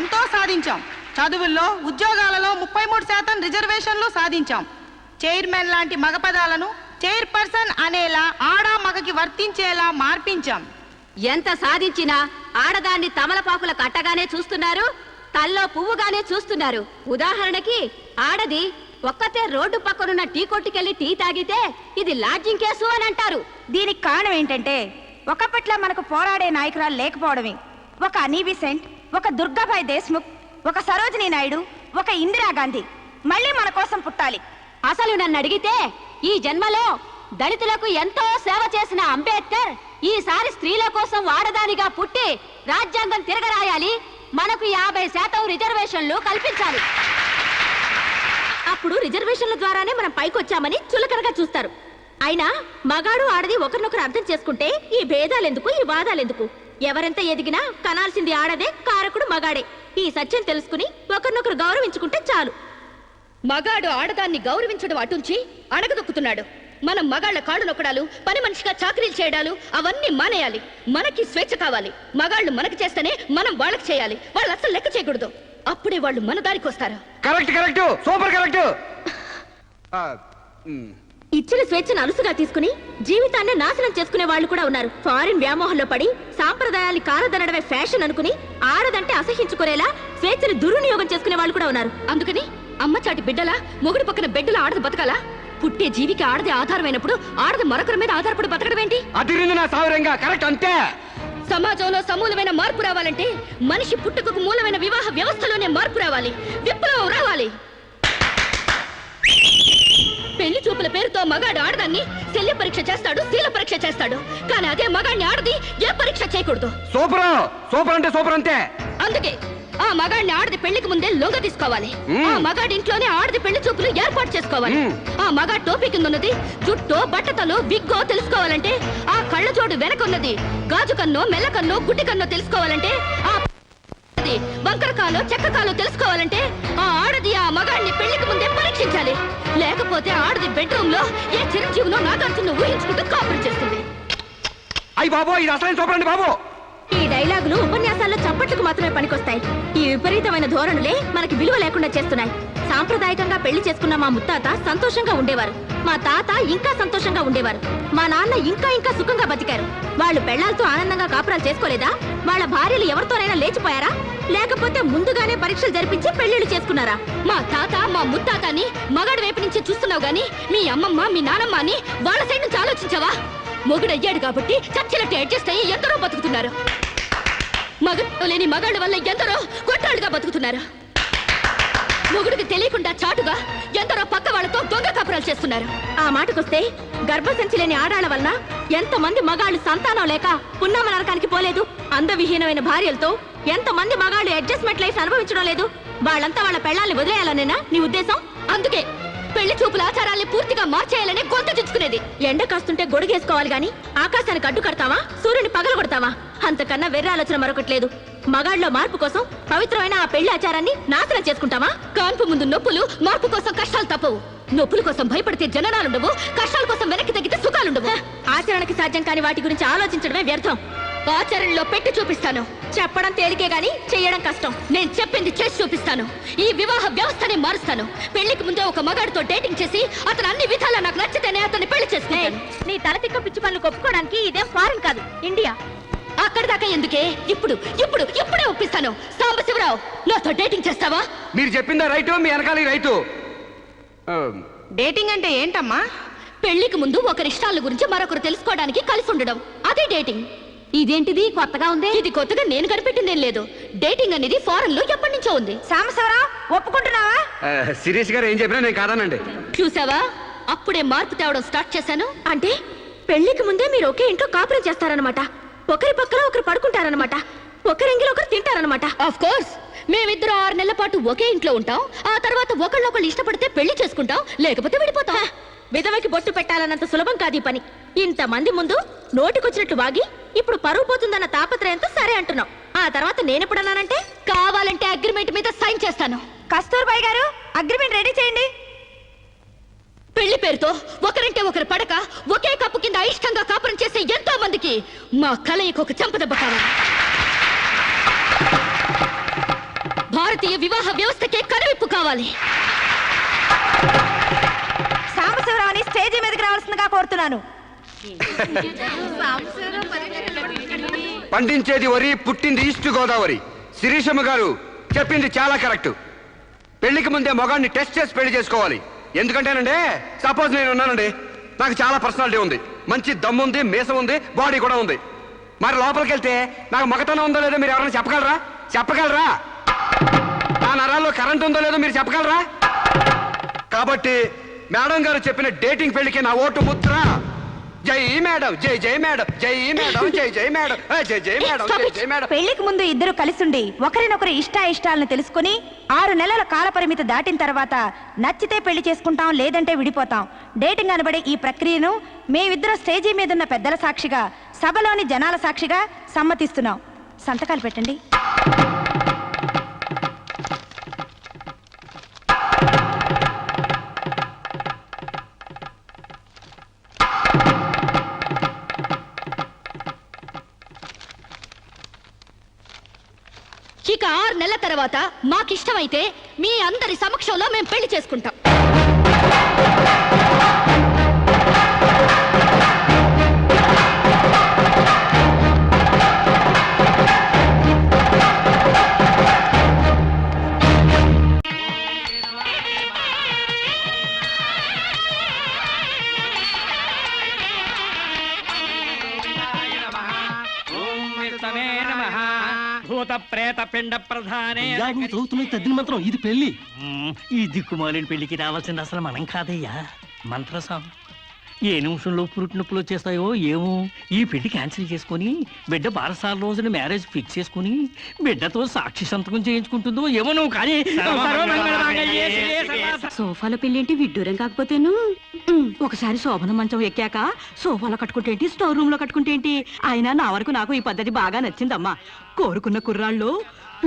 ఎంతో సాధించాం. చదువుల్లో, ఉద్యోగాలలో 33% రిజర్వేషన్లు సాధించాం. చైర్మన్ లాంటి మగ పదాలను చైర్పర్సన్ అనేలా ఆడ మగకి వర్తించేలా మార్పించాం. ఎంత సాధించినా ఆడదాన్ని తమలపాకుల కట్టగానే చూస్తున్నారు, తల్లో పువ్వుగానే చూస్తున్నారు. ఉదాహరణకి ఆడది ఒక్కతే రోడ్డు పక్కనున్న టీ కొట్టుకెళ్లి టీ తాగితే ఇది లాడ్జింగ్ కేసు అని అంటారు. దీనికి కారణం ఏంటంటే ఒకప్పట్లో మనకు పోరాడే నాయకురాలు లేకపోవడమే. ఒక అనీ బెసెంట్, ఒక దుర్గాబాయ్ దేశ్ముఖ్, ఒక సరోజినీ నాయుడు, ఒక ఇందిరాగాంధీ మళ్ళీ మన కోసం పుట్టాలి. అసలు నన్ను అడిగితే ఈ జన్మలో దళితులకు ఎంతో సేవ చేసిన అంబేద్కర్ ఈసారి స్త్రీల కోసం ఆడదానిగా పుట్టి రాజ్యాంగం తిరగరాయాలి, మనకు 50% రిజర్వేషన్లు కల్పించాలి. అప్పుడు రిజర్వేషన్ల ద్వారానే మనం పైకొచ్చామని చులకనగా చూస్తారు. అయినా మగాడు ఆడది ఒకరినొకరు అర్థం చేసుకుంటే ఈ భేదాలెందుకు, ఈ వాదాలెందుకు? ఎవరెంత ఎదిగినా కనాల్సింది ఆడదే, కారకుడు మగాడే. ఈ సత్యం తెలుసుకుని ఒకరినొకరు గౌరవించుకుంటే చాలు. మగాడు ఆడదాన్ని గౌరవించడం అటుంచి అణగదొక్కుతున్నాడు. మనం మగాళ్ల కాళ్ళు నొక్కడాలు, పని మనిషిగా చాకరీలు చేయడాలు అవన్నీ మానేయాలి. మనకి స్వేచ్ఛ కావాలి. మగాళ్ళు మనకి చేస్తేనే మనం వాళ్ళకి చేయాలి. వాళ్ళు అసలు లెక్క చేయకూడదు. అప్పుడే వాళ్ళు మన దారికి వస్తారు. Correct, super correct. ఇచ్చిన స్వేచ్ఛను అలుసుగా తీసుకుని జీవితాన్ని నాశనం చేసుకునే వాళ్ళు కూడా ఉన్నారు. ఫారిన్ వ్యామోహంలో పడి సాంప్రదాయాన్ని కాలదనడమే ఫ్యాషన్ అనుకుని ఆడదంటే అసహించుకునేలా స్వేచ్ఛను దుర్వినియోగం చేసుకునే వాళ్ళు కూడా ఉన్నారు. అందుకని అమ్మచాటి బిడ్డలా మొగుడు పక్కన బిడ్డలా ఆడది బతకాలా? పుట్టే జీవికి ఆడది ఆధారమైనప్పుడు ఆడది మరొకరి మీద ఆధారపడి బతకడం ఏంటి? అదిరింది నా సావరంగా. కరెక్ట్ అంతే. సమాజంలో సమూలమైన మార్పు రావాలంటే మనిషి పుట్టుకకు మూలమైన వివాహ వ్యవస్థలోనే మార్పు రావాలి, విప్లవం రావాలి. పెళ్లి చూపుల పేరుతో మగాడు ఆడదాన్ని శల్య పరీక్ష చేస్తాడు, శీల పరీక్ష చేస్తాడు. కానీ అదే మగాడిని ఆడది ఏ పరీక్ష చేయకూడదు. సూపర్ అంటే సూపర్ అంతే. అందుకే ఆ మగాడిని ఆడది పెళ్లికి ముందే లొంగ తీసుకోవాలి. ఆ మగాడి ఇంట్లోనే ఆడది పెళ్లి చూపులు ఏర్పాటు చేసుకోవాలి. ఆ మగాడి టోపీ కింద ఉన్నది జుట్టో, బట్టతలో, విగ్గో తెలుసుకోవాలంటే, ఆ కళ్ళ జోడు వెనకున్నది గాజు కన్నో, మెల్ల కన్నో, గుడ్డి కన్నో తెలుసుకోవాలంటే, ఆ వంకరకాలో, చెక్కకాలో తెలుసుకోవాలంటే ఆ ఆడది ఆ మగాడిని పెళ్లికి ముందే పరీక్షించాలి. లేకపోతే ఆడది బెడ్రూమ్ లో ఏ చిరంజీవినో నాగార్జున ఊహించుకుంటూ కాపురం చేస్తుంది. అయ్యి బాబో, ఇది అసలు సూపర్ అండి బాబు. ఈ డైలాగులు ఉపన్యాసాల్లో చప్పట్లకు మాత్రమే పనికొస్తాయి. ఈ విపరీతమైన ధోరణులే మనకి విలువ లేకుండా చేస్తున్నాయి. సాంప్రదాయకంగా పెళ్లి చేసుకున్న మా ముత్తాత సంతోషంగా ఉండేవారు. మా తాత ఇంకా సంతోషంగా ఉండేవారు. మా నాన్న ఇంకా సుఖంగా బతికారు. వాళ్ళు పెళ్లాలతో ఆనందంగా కాపురాలు చేసుకోలేదా? వాళ్ళ భార్యలు ఎవరితోనైనా లేచిపోయారా? లేకపోతే ముందుగానే పరీక్షలు జరిపించి పెళ్లిళ్ళు చేసుకున్నారా? మా తాత, మా ముత్తాతని మగాడి వైపు నుంచి చూస్తున్నావు గాని మీ అమ్మమ్మ, మీ నానమ్మ అని వాళ్ళ సైడ్ నుంచి ఆలోచించావా? మొగుడయ్యాడు కాబట్టి చచ్చినట్టు అడ్జస్ట్ అయ్యి ఎందరో బతుకుతున్నారు. మగ లేని మగాళ్ళ వల్ల ఎందరో కొట్టాళ్ళుగా బతుకుతున్నారు. మొగుడికి తెలియకుండా చాటుగా ఎందరో పక్క వాళ్ళతో దొంగ కాపురాలు చేస్తున్నారు. ఆ మాటకొస్తే గర్భసంచి లేని ఆడాళ్ల వలన ఎంతమంది మగాళ్ళు సంతానం లేక పున్నామ నరకానికి పోలేదు? అందవిహీనమైన భార్యలతో ఎంతమంది మగాళ్ళు అడ్జస్ట్మెంట్ లైఫ్ అనుభవించడం లేదు? వాళ్ళంతా వాళ్ళ పెళ్లాల్ని వదిలేయాలనేనా నీ ఉద్దేశం? అందుకే పెళ్లి చూపుల ఆచారాల్ని పూర్తిగా మార్చేయాలని గొంతు చుచ్చుకునేది. ఎండ కాస్తుంటే గొడుగేసుకోవాలి గాని ఆకాశానికి అడ్డు కడతావా? సూర్యుని పగలు కొడతావా? అంతకన్నా వెర్ర ఆలోచన మరొకట్లేదు. మగాళ్ళలో మార్పు కోసం పవిత్రమైన ఆ పెళ్లి ఆచారాన్ని నాశనం చేసుకుంటావా? కాన్పు ముందు నొప్పులు, మార్పు కోసం కష్టాలు తప్పవు. నొప్పుల కోసం భయపడితే జననాలుండవు, కష్టాల కోసం వెనక్కి తగ్గితే సుఖాలుండవు. ఆచరణకి సాధ్యం కాని వాటి గురించి ఆలోచించడమే వ్యర్థం. ఆచరణలో పెట్టి చూపిస్తాను. చెప్పడం తేలికే గాని చెయ్యడం కష్టం. నేను చెప్పింది చేసి చూపిస్తాను. ఈ వివాహ వ్యవస్థనే మారుస్తాను. పెళ్లికి ముందే ఒక మగాడితో డేటింగ్ చేసి అతను అన్ని విధాలా నాకు నచ్చితేనే అతన్ని పెళ్లి చేసుకుంటాను. నీ తలతిక్క పిచ్చి పనులు ఒప్పుకోవడానికి ఇదేం ఫారిన్ కాదు, ఇండియా. అక్కడి దాకా ఎందుకే? ఇప్పుడే ఒప్పిస్తాను. సాంబశివరావు, నాతో డేటింగ్ చేస్తావా? మీరు చెప్పిందా రైటు, మీ వెనకాల రైటు. డేటింగ్ అంటే ఏంటమ్మా? పెళ్లికి ముందు ఒకరి ఇష్టాల గురించి మరొకరు తెలుసుకోవడానికి కలిసి ఉండడం, అదే డేటింగ్. ఇదేంటిది కొత్తగా ఉంది? ఇది కొత్తగా నేను కనిపెట్టిందేం లేదు. డేటింగ్ అనేది ఫారెన్ లో ఎప్పటి నుంచో ఉంది. సాంబశివరావు, ఒప్పుకుంటున్నావా? శిరీష్ గారు ఏం చెప్పినా నేను కాదానండి. చూసావా, అప్పుడే మార్పు తేవడం స్టార్ట్ చేశాను. అంటే పెళ్లికి ముందే మీరు ఒకే ఇంట్లో కాపురం చేస్తారనమాట. ఒకరి పక్కన ఒకరు పడుకుంటారనమాట. ఒకరింగిలో ఒకరు తింటారనమాట. ఆఫ్ కోర్స్, మేమిద్దరు 6 నెలల పాటు ఒకే ఇంట్లో ఉంటాం. ఆ తర్వాత ఒకళ్ళొకళ్ళు ఇష్టపడితే పెళ్లి చేసుకుంటాం, లేకపోతే విడిపోతాం. విధవకి బొట్టు పెట్టాలన్నంత సులభం కాదు ఈ పని. ఇంతమంది ముందు నోటికొచ్చినట్టు వాగి ఇప్పుడు పరువు పోతుందన్న తాపత్రయంతో సరే అంటున్నాం. ఆ తర్వాత నేనెప్పుడన్నానంటే కావాలంటే అగ్రిమెంట్ మీద సైన్ చేస్తాను. కస్తూర్బాయ్ గారు, అగ్రిమెంట్ రెడీ చేయండి. పెళ్లి పేరుతో ఒకరంటే ఒకరు పడక ఒకే కప్పు కింద అయిష్టంగా కాపురం చేసే ఎంతో మందికి మా కలయికి ఒక చెంపదెబ్బ కావాలి. భారతీయ వివాహ వ్యవస్థకే కనువిప్పు కావాలి. సాంబశివరావుని స్టేజీ మీదకి రావాల్సిందిగా కోరుతున్నాను. పండించేది వరి, పుట్టింది ఈస్ట్ గోదావరి. శిరీషమ్మ గారు చెప్పింది చాలా కరెక్ట్. పెళ్లికి ముందే మొగాన్ని టెస్ట్ చేసి పెళ్లి చేసుకోవాలి. ఎందుకంటేనండి, సపోజ్ నేను ఉన్నానండి, నాకు చాలా పర్సనాలిటీ ఉంది, మంచి దమ్ము ఉంది, మీసం ఉంది, బాడీ కూడా ఉంది. మరి లోపలికి వెళ్తే నాకు మగతనం ఉందో లేదో మీరు ఎవరైనా చెప్పగలరా? నా నరాల్లో కరెంట్ ఉందో లేదో మీరు చెప్పగలరా? కాబట్టి మేడం గారు చెప్పిన డేటింగ్ పెళ్లికి నా ఓటు ముద్ర జై మేడం, జై జై మేడం, జై మేడం, జై జై మేడం, జై జై మేడం, జై జై మేడం. పెళ్లికి ముందు ఇద్దరు కలిసుండి ఒకరినొకరు ఇష్టాయిష్టాలను తెలుసుకుని 6 నెలల కాల పరిమితి దాటిన తర్వాత నచ్చితే పెళ్లి చేసుకుంటాం, లేదంటే విడిపోతాం. డేటింగ్ అనబడే ఈ ప్రక్రియను మేమిద్దరం స్టేజీ మీదున్న పెద్దల సాక్షిగా, సభలోని జనాల సాక్షిగా సమ్మతిస్తున్నాం. సంతకాలు పెట్టండి. ఇక 6 నెలల తర్వాత మాకిష్టమైతే మీ అందరి సమక్షంలో మేము పెళ్లి చేసుకుంటాం. భూత ప్రేత పిండ ప్రధానే నువ్వు చదువుతున్న తద్దిన మంత్రం ఇది పెళ్లి. ఈ దిక్కుమాలిన పెళ్లికి రావాల్సింది అసలు మనం కాదయ్యా, మంత్రసం. ఏ నిమిషంలో పురుటి నొప్పులు వచ్చేస్తాయో ఏమో. ఈ పెళ్లి క్యాన్సిల్ చేసుకుని బిడ్డ బారసాల రోజున మ్యారేజ్ ఫిక్స్ చేసుకుని బిడ్డతో సాక్షి సంతకం చేయించుకుంటుందో ఏమో. నువ్వు కానీ సోఫాలో పెళ్ళేంటి విడ్డూరం కాకపోతేను. ఒకసారి శోభన మంచం ఎక్కాక సోఫాలో కట్టుకుంటేంటి, స్టోర్ రూమ్ లో కట్టుకుంటేంటి. అయినా నా వరకు నాకు ఈ పద్ధతి బాగా నచ్చిందమ్మా. కోరుకున్న కుర్రాళ్ళు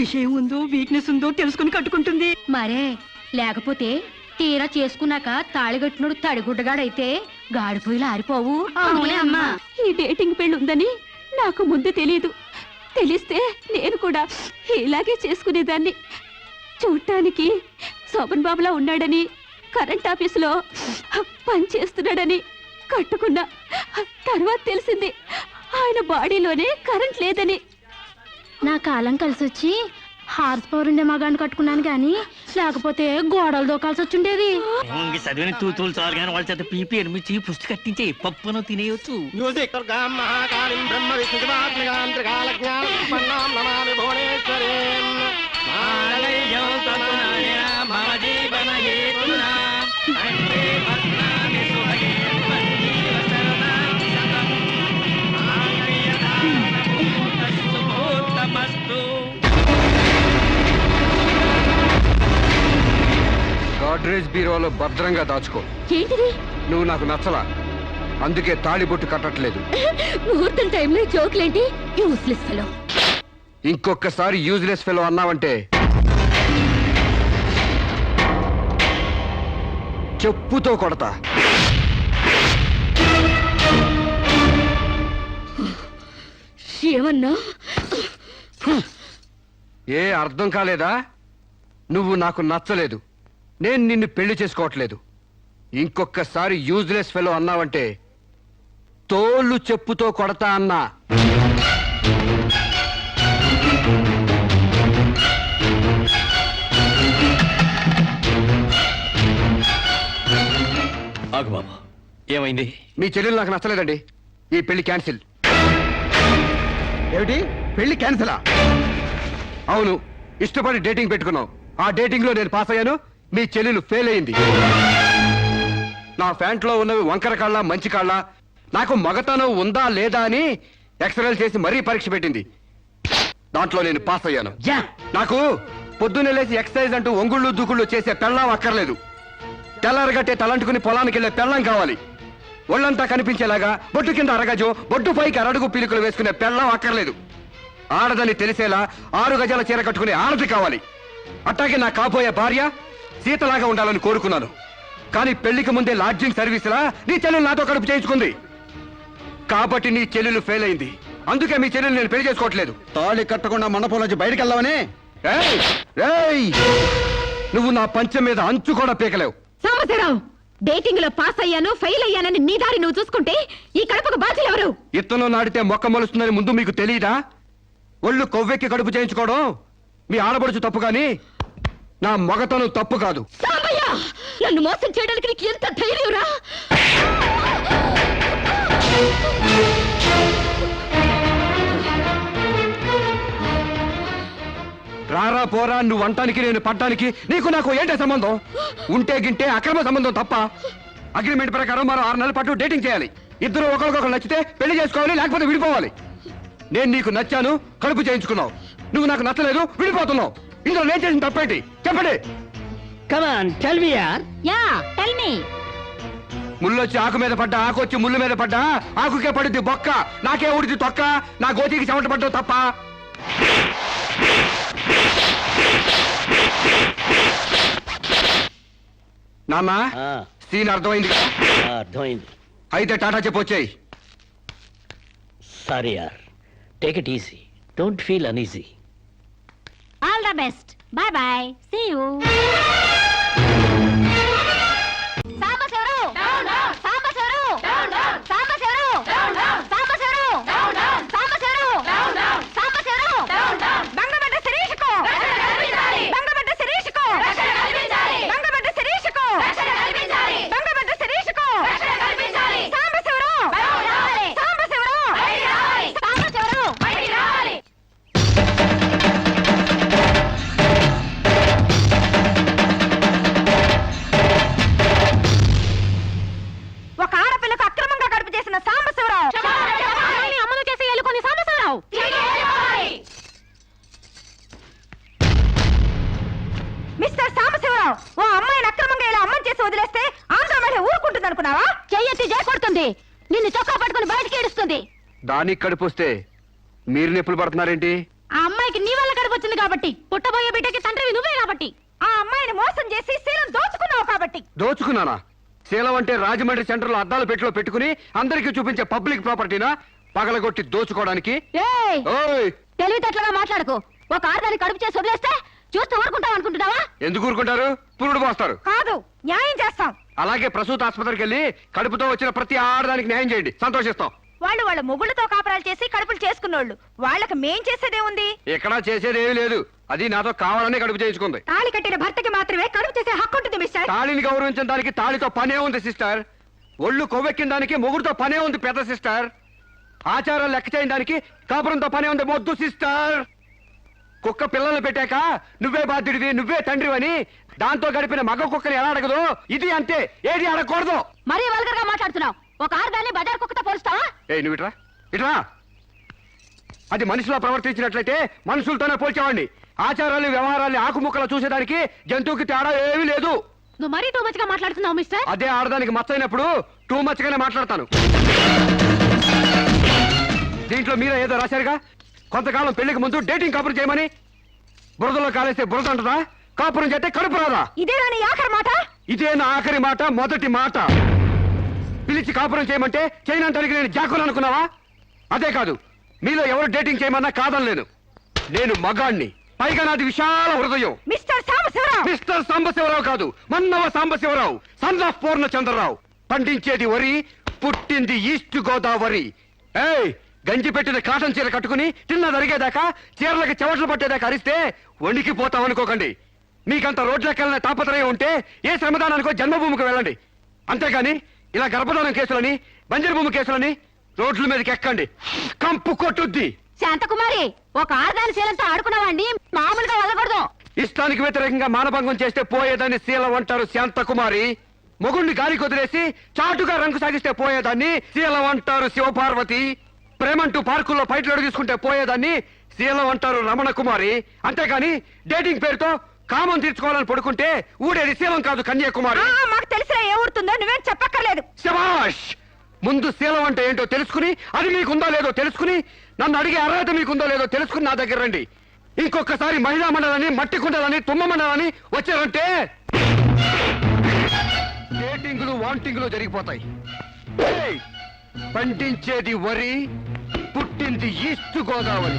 విషయం ఉందో వీక్నెస్ ఉందో తెలుసుకుని కట్టుకుంటుంది. మరే లేకపోతే తీరా చేసుకున్నాక తాళిగట్టినోడు తడిగుడ్డగాడైతే గాడిపోయిలా ఆరిపోవు. అవునే అమ్మా. ఈ డేటింగ్ పెళ్లి ఉందని నాకు ముందు తెలియదు. తెలిస్తే నేను కూడా ఇలాగే చేసుకునేదాన్ని. చూడటానికి శోభన్ బాబులా ఉన్నాడని, కరెంట్ ఆఫీసులో పని చేస్తున్నాడని కట్టుకున్నా. తర్వాత తెలిసింది ఆయన బాడీలోనే కరెంట్ లేదని. నా కాలం కలిసొచ్చి హార్స్ పవర్ ఉండే మగాన్ని కట్టుకున్నాను గాని లేకపోతే గోడలు దోకాల్సి వచ్చిండేది. చదివిన తూతులు చాలు కానీ వాళ్ళ చేత పీపీ ఎనిమిచ్చి పుష్టి కట్టించే పప్పును తినేయొచ్చు. గాడ్రేజ్ బీరోలో భద్రంగా దాచుకో. ఏంటిది? నువ్వు నాకు నచ్చలా, అందుకే తాళిబొట్టు కట్టట్లేదు. ముహూర్తం టైంలో జోకులేంటి? Useless fellow. ఇంకొకసారి యూజ్లెస్ ఫెలో అన్నావంటే చెప్పుతో కొడతా. ఏమన్నా? ఏ అర్థం కాలేదా? నువ్వు నాకు నచ్చలేదు, నేను నిన్ను పెళ్లి చేసుకోవట్లేదు. ఇంకొకసారి యూజ్లెస్ ఫెలో అన్నావంటే తోళ్ళు చెప్పుతో కొడతా అన్నా. ఆగు బాబు, ఏమైంది? మీ చెల్లెలు నాకు నచ్చలేదండి, ఈ పెళ్లి క్యాన్సిల్. ఏమిటి పెళ్లి క్యాన్సిలా? అవును, ఇష్టపడి డేటింగ్ పెట్టుకున్నావు. ఆ డేటింగ్ లో నేను పాస్ అయ్యాను, మీ చెల్లెలు ఫెయిల్ అయింది. నా ఫ్యాంట్లో ఉన్నవి వంకర కాళ్ళ మంచి కాళ్ళ, నాకు మగతనం ఉందా లేదా అని ఎక్స్రేలు చేసి మరీ పరీక్ష పెట్టింది. దాంట్లో నేను పాస్ అయ్యాను. నాకు పొద్దున్నే లేచి ఎక్సర్సైజ్ అంటూ ఒంగుళ్ళు దూకుళ్ళు చేసే పెళ్ళాం అక్కర్లేదు. తెల్లారగట్టే తలంటుకుని పొలానికి వెళ్లే పెళ్ళం కావాలి. ఒళ్ళంతా కనిపించేలాగా బొట్టు కింద అరగజో, బొట్టు పైకి అరడుగు పీలికలు వేసుకునే పెళ్ళం అక్కర్లేదు. ఆడదని తెలిసేలా 6 గజాల చీర కట్టుకునే ఆడది కావాలి. అట్టాగే నా కాబోయే భార్య సీతలాగా ఉండాలని కోరుకున్నాను. కానీ పెళ్లికి ముందే లాడ్జింగ్ సర్వీసులా నీ చెల్లెలు నాతో కడుపు చేయించుకుంది. కాబట్టి నీ చెల్లెలు ఫెయిల్ అయింది. అందుకే మీ చెల్లెలు నేను పెళ్లి చేసుకోవట్లేదు. తాళి కట్టకుండా మండపం నుంచి బయటకు వెళ్దామని ఏయ్! ఏయ్! నువ్వు నా పంచం మీద అంచు కూడా పీకలేవు. సాంబశివరావు, డేటింగ్ లో పాస్ అయ్యాను ఫెయిల్ అయ్యానని నీ దారి నువ్వు చూసుకుంటే ఈ కడపకు బాధ్యులు ఎవరు? ఇత్తనం నాటితే మొక్క మొలుస్తుందని ముందు మీకు తెలియదా? ఒళ్ళు కొవ్వెక్కి కడుపు చేయించుకోవడం మీ ఆడపడుచు తప్పు కానీ నా మగతనం తప్పు కాదు. సాంబయ్య, నన్ను మోసం చేయడానికి నీకు ఎంత ధైర్యంరా? రారా పోరా నువ్వు అంటానికి నేను పడ్డానికి నీకు నాకు ఏంటే సంబంధం? ఉంటే గింటే అక్రమ సంబంధం తప్ప. అగ్రిమెంట్ ప్రకారం మరో 6 నెలల పాటు డేటింగ్ చేయాలి. ఇద్దరు ఒకరికొకరు నచ్చితే పెళ్లి చేసుకోవాలి, లేకపోతే విడిపోవాలి. నేను నీకు నచ్చాను, కడుపు చేయించుకున్నావు. నువ్వు నాకు నచ్చలేదు, విడిపోతున్నావు. ఇందులో నేను చేసిన తప్పేంటి చెప్పండి. కమాన్ టెల్ మీ యార్. Yeah tell me. ముళ్ళొచ్చి ఆకు మీద పడ్డా, ఆకు వచ్చి ముళ్ళు మీద పడ్డా, ఆకుకే పడుద్ది బొక్క, నాకే ఊడిది తొక్క. నా గోతికి చెమట పడ్డావు తప్ప. నాన్న, సీన్ అర్థమైంది కదా? అర్థమైంది. అయితే టాటా చెప్పొచ్చాయి. సారీ యార్, take it easy, don't feel uneasy. All the best. Bye bye. See you. Sambasivarao Sambasivarao Sambasivarao Sambasivarao Sambasivarao Sambasivarao బంగబడ్డ శిరీషకు బంగబడ్డ శిరీషకు బంగబడ్డ శిరీషకు బంగబడ్డ శిరీషకు సాంబశివరావు సాంబశివరావు సాంబశివరావు. ఒక ఆడపిల్లకు అక్రమంగా కడుపు చేసిన సాంబశివరావు అమలు చేసి ఎలుకొని సాంబశివరావు. మిస్టర్ సాంబశివరావు, ఓ అమ్మాయిని అక్రమంగా ఇలా అమ్మని చేసి వదిలేస్తే ఆంధ్ర మహిళ ఊరుకుంటుంది అనుకున్నావా? చెయ్యెత్తి చేకొడుతుంది, నిన్ను చొక్కా పట్టుకుని బయటికి ఏడుస్తుంది. దానికి కడుపొస్తే మీరు నొప్పులు పడుతున్నారేంటి? ఆ అమ్మాయికి నీ వల్ల కడుపు వచ్చింది కాబట్టి, పుట్టబోయే బిడ్డకి తండ్రివి నువ్వే కాబట్టి. ఆ అమ్మాయిని మోసం చేసి శీలం దోచుకున్నావు కాబట్టి. దోచుకున్నానా? శీలం అంటే రాజమండ్రి సెంటర్లో అద్దాల పెట్టిలో పెట్టుకుని అందరికీ చూపించే పబ్లిక్ ప్రాపర్టీనా పగలగొట్టి దోచుకోవడానికి? ఏయ్, ఓయ్! తెలివితేటలుగా మాట్లాడుకో. ఒక ఆడదాన్ని కడుపు చేసి వదిలేస్తే చూస్తూ ఊరుకుంటావు అనుకుంటున్నావా? ఎందుకు ఊరుకుంటారు? పురుడు పోస్తారు. కాదు, న్యాయం చేస్తాం. అలాగే ప్రసూత ఆసుపత్రికి వెళ్ళి కడుపుతో వచ్చిన ప్రతి ఆడదానికి న్యాయం చేయండి, సంతోషిస్తాం. వాళ్ళు వాళ్ళ మొగుళ్ళతో కాపురాలు చేసి కడుపులు చేసుకున్నోళ్ళు, వాళ్ళకి మేం చేసేదే ఉంది. ఎక్కడా చేసేదేమీ లేదు. అది నాతో కావాలని కడుపు చేయించుకుంది. తాళి కట్టిన భర్తకి మాత్రమే కడుపు చేసే హక్కు ఉంటుంది మిస్టర్. తాళిని గౌరవించిన దానికి తాళితో పనే ఉంది సిస్టర్. ఒళ్ళు కొవ్వెక్కిన దానికి మొగుడుతో పనే ఉంది పెద్ద సిస్టర్. ఆచారాలు లెక్క చేయని దానికి కాపురంతో పనే ఉంది మొద్దు సిస్టర్. కుక్క పిల్లలు పెట్టాక నువ్వే బాధ్యుడివి, నువ్వే తండ్రివని దాంతో గడిపిన మగ కుక్కని ఎలా అడగదు, ఇది అంతే, ఏది అడగకూడదు. మరీ వల్గర్ గా మాట్లాడుతున్నావు. ఒక ఆడదాన్ని బజార్ కుక్కతో పోలుస్తావా? నువ్వు ఇట్రా ఇట్రా. అది మనిషిలో ప్రవర్తించినట్లయితే మనుషులతోనే పోల్చేవాడిని. ఆచారాలు వ్యవహారాలు ఆకుముక్కలు చూసేదానికి జంతువుకి తేడా ఏమీ లేదు. నువ్వు మరీ టూ మచ్ గా మాట్లాడుతున్నావు మిస్టర్. అదే ఆడదానికి మచ్చైనప్పుడు టూ మచ్ గానే మాట్లాడతాను. దీంట్లో మీరే ఏదో రాశారుగా, కొంతకాలం పెళ్లికి ముందు డేటింగ్ కాపురం చేయమని. బురదలో కాలేస్తే బురద అంటదా? కాపురం చేస్తే కడుపు రాదా? ఇదేనా నీ ఆఖరి మాట? ఇదే నా ఆఖరి మాట, మొదటి మాట. పిలిచి కాపురం చేయమంటే చేయనంటానికి నేను జాకులు అనుకున్నావా? అదే కాదు, మీలో ఎవరు డేటింగ్ చేయమన్నా కాదనలేను. నేను మగాణ్ణి, పైగా నాది విశాల హృదయం. మిస్టర్ సాంబశివరావు. మిస్టర్ సాంబశివరావు కాదు, మన్నవ సాంబశివరావు, సన్ ఆఫ్ పూర్ణచంద్రరావు. పండించేది వరి, పుట్టింది ఈస్ట్ గోదావరి. ఏయ్, గంజి పెట్టిన కాటన్ చీర కట్టుకుని తిన్నది అరిగేదాకా, చీరలకి చెవట్లు పట్టేదాకా అరిస్తే వణికిపోతామనుకోకండి. మీకంత రోడ్లెక్కాలనే తాపత్రయం ఉంటే ఏ శ్రమదానానికో జన్మభూమికి వెళ్ళండి. అంతేగాని ఇలా గర్భధానం కేసులని, బంజరు భూమి కేసులని రోడ్ల మీదకి ఎక్కండి, కంపు కొట్టుద్ది. శాంతకుమారి, ఒక ఆడదాని శీలంతో ఆడుకున్నావాడిని మామూలుగా వదలకూడదు. ఇష్టానికి వ్యతిరేకంగా మానభంగం చేస్తే పోయేదాన్ని శీలం అంటారు శాంతకుమారి. మొగుణ్ణి గాలి కొదిలేసి చాటుగా రంగు సాగిస్తే పోయేదాన్ని శీలం అంటారు శివపార్వతి. ప్రేమంటూ పార్కుల్లో ఫైట్లు అడుగు తీసుకుంటే పోయేదాన్ని శీలం అంటారు రమణ కుమారి. అంతేగాని డేటింగ్ పేరుతో కామం తీర్చుకోవాలని పడుకుంటే ఊడేది శీలం కాదు కన్యాకుమారి. మాకు తెలిసినా ఏ ఊరుతుందో నువ్వేం చెప్పక్కర్లేదు. శభాష్! ముందు శీలం అంటే ఏంటో తెలుసుకుని, అది మీకుందో లేదో తెలుసుకుని, నన్ను అడిగే అర్హత మీకుందో లేదో తెలుసుకుని నా దగ్గర రండి. ఇంకొకసారి మహిళా మండలని, మట్టి కుండలని, తుమ్మ మండలని వచ్చారంటే డేటింగులు వాంటింగులు జరిగిపోతాయి. ఏయ్! పండించేది వరి, పుట్టింది ఈస్ట్ గోదావరి.